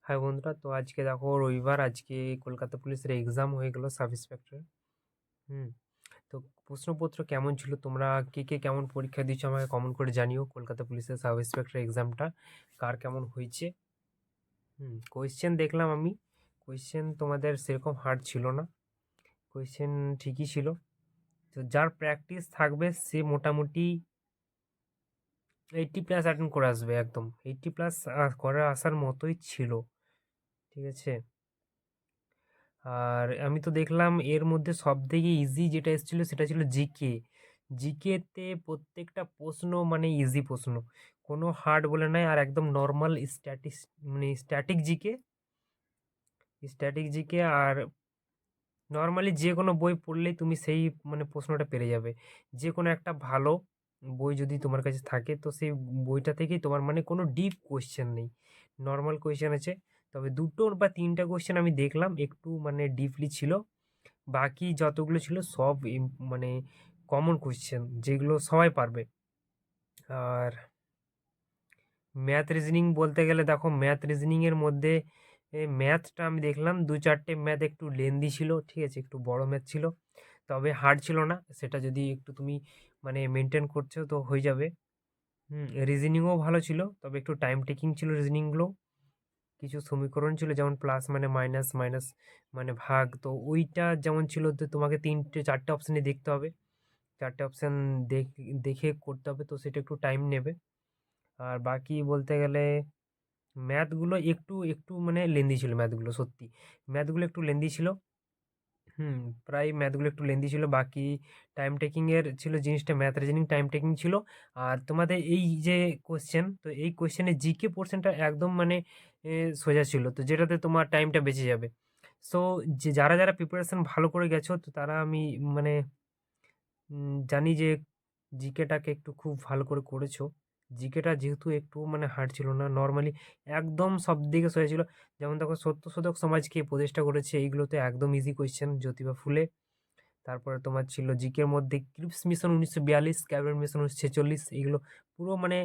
High বন্ধুরা, তো আজকে দেখো রবিবার। আজকে কলকাতা পুলিশের এক্সাম হয়ে গেল সাব ইন্সপেক্টর। হুম। তো প্রশ্নপত্র কেমন ছিল, তোমরা কে কে কেমন পরীক্ষা দিচ্ছ আমাকে কমেন্ট করে জানিও। কলকাতা পুলিশের সাব ইন্সপেক্টর এক্সামটা কার কেমন হয়েছে। কোয়েশ্চেন দেখলাম আমি, কোয়েশ্চেন তোমাদের সেরকম হার্ড ছিল না, কোয়েশ্চেন ঠিকই ছিল। তো যার প্র্যাকটিস থাকবে সে মোটামুটি 80+ অ্যাটেন্ড করে আসবে, একদম 80+ করে আসার মতোই ছিল। ঠিক আছে। আর আমি তো দেখলাম এর মধ্যে সব থেকে ইজি যেটা এসেছিল সেটা ছিল জিকে। জিকেতে প্রত্যেকটা প্রশ্ন মানে ইজি প্রশ্ন, কোনো হার্ড বলে নাই। আর একদম নর্মাল স্ট্যাটিস মানে স্ট্যাটিক জিকে আর নর্মালি যে কোনো বই পড়লেই তুমি সেই মানে প্রশ্নটা পেরে যাবে। যে কোনো একটা ভালো বই যদি তোমার কাছে থাকে তো সেই বইটা থেকেই তোমার মানে কোনো ডিপ কোয়েশ্চেন নেই, নর্মাল কোয়েশ্চেন আছে। তবে দুটো বা তিনটা কোয়েশ্চেন আমি দেখলাম একটু মানে ডিপলি ছিল, বাকি যতগুলো ছিল সব মানে কমন কোয়েশ্চেন যেগুলো সবাই পারবে। আর ম্যাথ রিজনিং বলতে গেলে দেখো, ম্যাথ রিজনিংয়ের মধ্যে ম্যাথটা আমি দেখলাম দু চারটে ম্যাথ একটু লেন্দি ছিল, ঠিক আছে, একটু বড় ম্যাথ ছিল, তবে হার্ড ছিল না। সেটা যদি একটু তুমি মানে মেনটেন করছো তো হয়ে যাবে। রিজনিংও ভালো ছিল, তবে একটু টাইম টেকিং ছিল রিজনিংগুলো। কিছু সমীকরণ ছিল যেমন প্লাস মানে মাইনাস, মাইনাস মানে ভাগ, তো ওইটা যেমন ছিল তো তোমাকে তিনটে চারটে অপশানে দেখতে হবে, চারটে অপশান দেখে করতে হবে, তো সেটা একটু টাইম নেবে। আর বাকি বলতে গেলে ম্যাথগুলো একটু একটু মানে লেন্দি ছিল, ম্যাথগুলো সত্যি ম্যাথগুলো একটু লেন্দি ছিল। প্রায় ম্যাথগুলো একটু লেন্দি ছিল। বাকি টাইম টেকিংয়ের ছিল জিনিসটা, ম্যাথ রিজনিং টাইম টেকিং ছিল। আর তোমাদের এই যে কোশ্চেন, তো এই কোশ্চেনের জিকে পোর্শনটা একদম মানে সোজা ছিল, তো যেটাতে তোমার টাইমটা বেঁচে যাবে। সো যে যারা যারা প্রিপারেশন ভালো করে গেছো তো তারা আমি মানে জানি যে জিকেটাকে একটু খুব ভালো করে করেছো। জিকেটা যেহেতু একটু মানে হার্ড ছিল না, নর্মালি একদম সব দিকে সোজা ছিল। যেমন দেখো, সত্য শতক সমাজ কে প্রতিষ্ঠা করেছে, এইগুলোতে একদম ইজি কোয়েশ্চেন, জ্যোতিবা ফুলে। তারপরে তোমার ছিল জিকের মধ্যে ক্রিপস মিশন 1942, ক্যাবিনেট মিশন 1946, এইগুলো পুরো মানে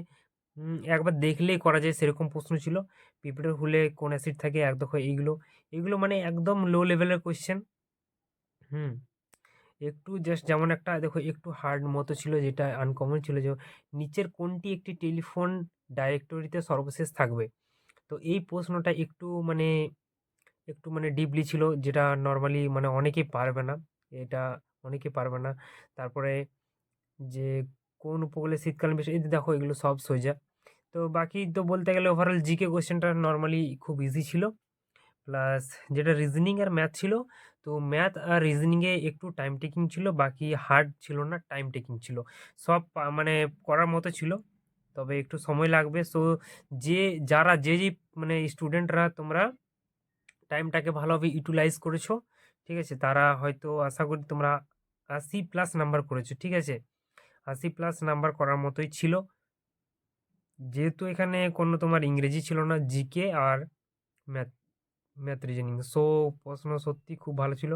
একবার দেখলেই করা যায় সেরকম প্রশ্ন ছিল। পিঁপড়ের হুলে কোন অ্যাসিড থাকে, এক দেখো এইগুলো, এগুলো মানে একদম লো লেভেলের কোয়েশ্চেন। হুম একটু জাস্ট যেমন একটা দেখো একটু হার্ড মতো ছিল, যেটা আনকমন ছিল, যে নিচের কোনটি একটি টেলিফোন ডাইরেক্টরিতে সর্বশেষ থাকবে। তো এই প্রশ্নটা একটু মানে ডিপলি ছিল, যেটা নর্মালি মানে অনেকেই পারবে না, এটা অনেকেই পারবে না। তারপরে যে কোন উপকূলে শীতকালীন বেশি, এই যে দেখো এগুলো সব সোজা। তো বাকি তো বলতে গেলে ওভারঅল জিকে কোয়েশ্চেনটা নর্মালি খুব ইজি ছিল। প্লাস যেটা রিজনিং আর ম্যাথ ছিল, তো ম্যাথ আর রিজনিংয়ে একটু টাইম টেকিং ছিল, বাকি হার্ড ছিল না, টাইম টেকিং ছিল। সব মানে করার মতো ছিল, তবে একটু সময় লাগবে। সো যে যারা যে মানে স্টুডেন্টরা তোমরা টাইমটাকে ভালোভাবে ইউটিলাইজ করেছো, ঠিক আছে, তারা হয়তো আশা করি তোমরা 80+ নাম্বার করেছো, ঠিক আছে, 80+ নাম্বার করার মতোই ছিল। যেহেতু এখানে কোনো তোমার ইংরেজি ছিল না, জিকে আর ম্যাথ ম্যাথ রিজনিং, সো প্রশ্ন সত্যি খুব ভালো ছিল।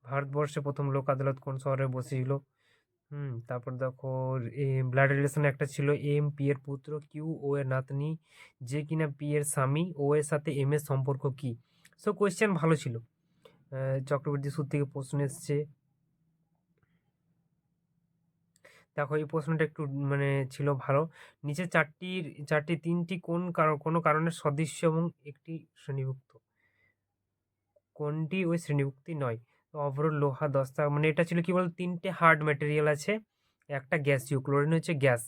ভারতবর্ষে প্রথম লোক আদালত কোন শহরে বসেছিল? তারপর দেখো ব্লাড রিলেশন একটা ছিল, এম পি এর পুত্র, কিউ ও এর নাতনি, যে কিনা পি এর স্বামী, ও এর সাথে এম এর সম্পর্ক কি? সো কোয়েশ্চেন ভালো ছিল। চক্রবর্তী সুদ থেকে প্রশ্ন এসছে। দেখো এই প্রশ্নটা একটু মানে ছিল ভালো। নিচে চারটি তিনটি কোনো কারণে সদৃশ্য এবং একটি শ্রেণীভুক্ত, কোনটি ওই শ্রেণীভুক্তি নয়? তো অবরোধ, লোহা, দস্তা, মানে এটা ছিল কি বল, তিনটে হার্ড ম্যাটেরিয়াল আছে, একটা গ্যাসীয়, ক্লোরিন হচ্ছে গ্যাস।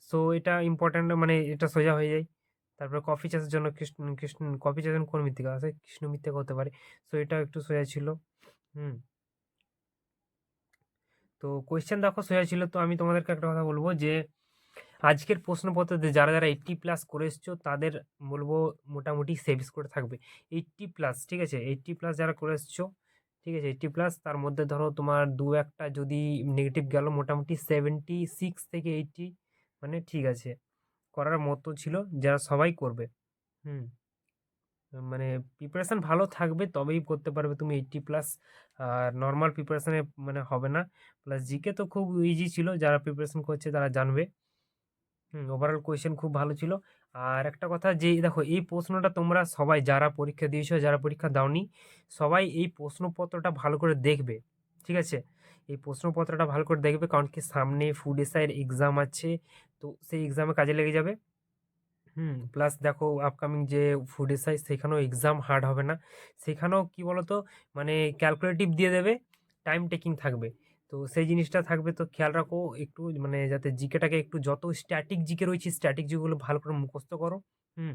সো এটা ইম্পর্ট্যান্ট, মানে এটা সোজা হয়ে যায়। তারপরে কফি চাষের জন্য কৃষ্ণ কফি চাষের কোন মৃত্তিকা আছে? কৃষ্ণ মৃত্তিকা হতে পারে। সো এটা একটু সোজা ছিল। হুম তো কোয়েশ্চেন দেখো সোজা ছিল। তো আমি তোমাদেরকে একটা কথা বলবো যে আজকের প্রশ্নপত্রতে যারা যারা 80+ করে এসছো তাদের বলবো মোটামুটি সেভ স্কোর থাকবে 80+, ঠিক আছে, 80+ যারা করে এসছো, ঠিক আছে, 80+, তার মধ্যে ধরো তোমার দু একটা যদি নেগেটিভ গেল, মোটামুটি 76 থেকে 80 মানে ঠিক আছে, করার মতো ছিল, যারা সবাই করবে। হুম মানে প্রিপারেশন ভালো থাকবে তবেই করতে পারবে তুমি 80+। আর নর্মাল প্রিপারেশনে মানে হবে না। প্লাস জিকে তো খুব ইজি ছিল, যারা প্রিপারেশন করছে তারা জানবে। ওভারঅল কোয়েশ্চেন খুব ভালো ছিল। আর একটা কথা যে দেখো এই প্রশ্নটা তোমরা সবাই যারা পরীক্ষা দিয়েছো, যারা পরীক্ষা দাওনি, সবাই এই প্রশ্নপত্রটা ভালো করে দেখবে। ঠিক আছে? এই প্রশ্নপত্রটা ভালো করে দেখবে কারণ কি সামনে ফুড এসআইয়ের এক্সাম আছে। তো সেই এক্সামে কাজে লেগে যাবে। প্লাস দেখো আপকামিং যে ফুড এসআই সেখানেও এক্সাম হার্ড হবে না। সেখানেও কি বলতো মানে ক্যালকুলেটিভ দিয়ে দেবে, টাইম টেকিং থাকবে। তো সেই জিনিসটা থাকবে তো খেয়াল রাখো একটু মানে যাতে জিকেটাকে একটু যত স্ট্যাটিক জিকে রয়েছে স্ট্যাটিক জিকেগুলো ভালো করে মুখস্থ করো। হুম,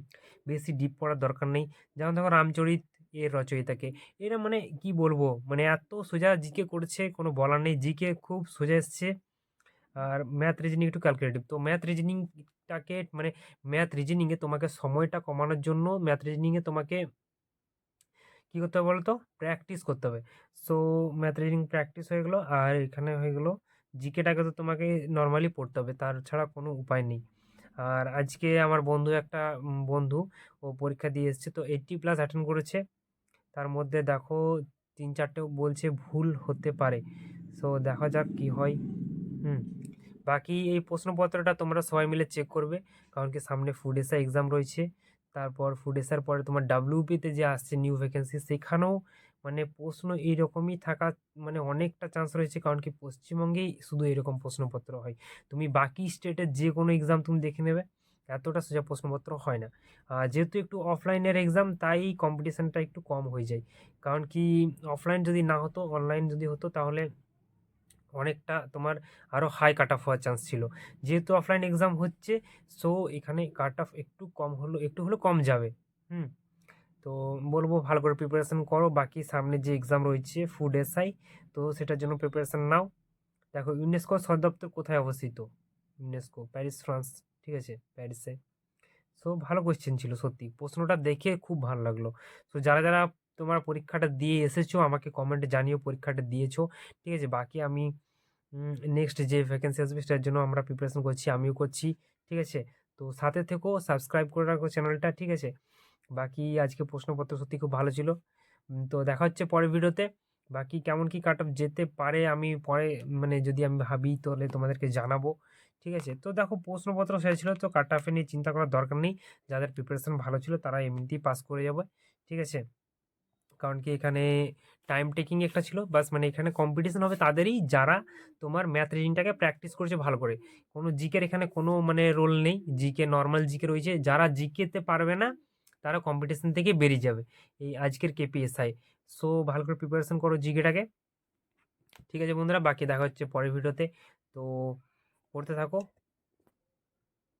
বেশি ডিপ পড়ার দরকার নেই। যেমন দেখো রামচরিত এর রচয়িতাকে, এরা মানে কি বলবো মানে এত সোজা জিকে করেছে কোনো বলার নেই, জিকে খুব সোজা এসছে। আর ম্যাথ রিজনিং একটু ক্যালকুলেটিভ। তো ম্যাথ রিজনিংটাকে মানে ম্যাথ রিজনিংয়ে তোমাকে সময়টা কমানোর জন্য ম্যাথ রিজনিংয়ে তোমাকে কী করতে হবে বলো তো? প্র্যাকটিস করতে হবে। সো ম্যাথ রিজনিং প্র্যাকটিস হয়ে গেলো আর এখানে হয়ে গেলো জিকেটাকে তো তোমাকে নরমালি পড়তে হবে, তার ছাড়া কোনো উপায় নেই। আর আজকে আমার বন্ধু একটা বন্ধু ও পরীক্ষা দিয়ে এসছে তো 80+ অ্যাটেন্ড করেছে। তার মধ্যে দেখো 3-4টে বলছে ভুল হতে পারে। সো দেখা যাক কি হয়। হুম। বাকি এই প্রশ্নপত্রটা তোমরা সবাই মিলে চেক করবে। কারণ কি সামনে ফুড এসআই এক্সাম রয়েছে। তারপর ফুড এসআইয়ের পরে তোমার ডাব্লিউপিতে যে আসছে নিউ ভ্যাকেন্সি সেখানেও মানে প্রশ্ন এইরকমই থাকা মানে অনেকটা চান্স রয়েছে। কারণ কি পশ্চিমবঙ্গেই শুধু এরকম প্রশ্নপত্র হয়। তুমি বাকি স্টেটের যে কোনো এক্সাম তুমি দেখে নেবে, এতটা সোজা প্রশ্নপত্র হয় না। যেহেতু একটু অফলাইনের এক্সাম তাই কম্পিটিশানটা একটু কম হয়ে যায়। কারণ কি অফলাইন যদি না হতো, অনলাইন যদি হতো তাহলে অনেকটা তোমার আরও হাই কাট অফ হওয়ার চান্স ছিল। যেহেতু অফলাইন এক্সাম হচ্ছে সো এখানে কাট অফ একটু কম হলো, একটু হলেও কম যাবে। হুম। তো বলবো ভালো করে প্রিপারেশন করো। বাকি সামনে যে এক্সাম রয়েছে ফুড এসআই, তো সেটার জন্য প্রিপারেশন নাও। দেখো ইউনেস্কোর সদর দপ্তর কোথায় অবস্থিত? UNESCO Paris, France. ঠিক আছে? প্যারিসে। সো ভালো কোয়েশ্চেন ছিল সত্যি। প্রশ্নটা দেখে খুব ভালো লাগলো। সো যারা তোমার পরীক্ষাটা দিয়ে এসেছো আমাকে কমেন্টে জানিও পরীক্ষাটা দিয়েছো। ঠিক আছে? বাকি আমি নেক্সট যে ভ্যাকেন্সি আসবে সেটার জন্য আমরা প্রিপারেশন করছি, আমিও করছি। ঠিক আছে? তো সাথে থেকো, সাবস্ক্রাইব করে রাখো চ্যানেলটা। ঠিক আছে? বাকি আজকে প্রশ্নপত্র সত্যি খুব ভালো ছিল। তো দেখা হচ্ছে পরের ভিডিওতে। বাকি কেমন কি কাট অফ যেতে পারে আমি পরে মানে যদি আমি ভাবি তাহলে তোমাদেরকে জানাবো। ঠিক আছে? তো দেখো প্রশ্নপত্র শেষ ছিল তো কাট অফ নিয়ে চিন্তা করার দরকার নেই। যাদের প্রিপারেশন ভালো ছিল তারা এমনিতেই পাস করে যাবে। ঠিক আছে? কারণ কি এখানে টাইম টেকিং একটা ছিল বাস, মানে এখানে কম্পিটিশন হবে তাদেরই যারা তোমার ম্যাথ রিডিংটাকে প্র্যাকটিস করেছে ভালো করে। কোনো জিকের এখানে কোনো মানে রোল নেই। জিকে নর্মাল জিকে রয়েছে, যারা জিকেতে পারবে না তারা কম্পিটিশন থেকে বেরিয়ে যাবে এই আজকের কেপিএসআই। সো ভালো করে প্রিপারেশন করো জিকেটাকে। ঠিক আছে বন্ধুরা, বাকি দেখা হচ্ছে পরের ভিডিওতে। তো পড়তে থাকো।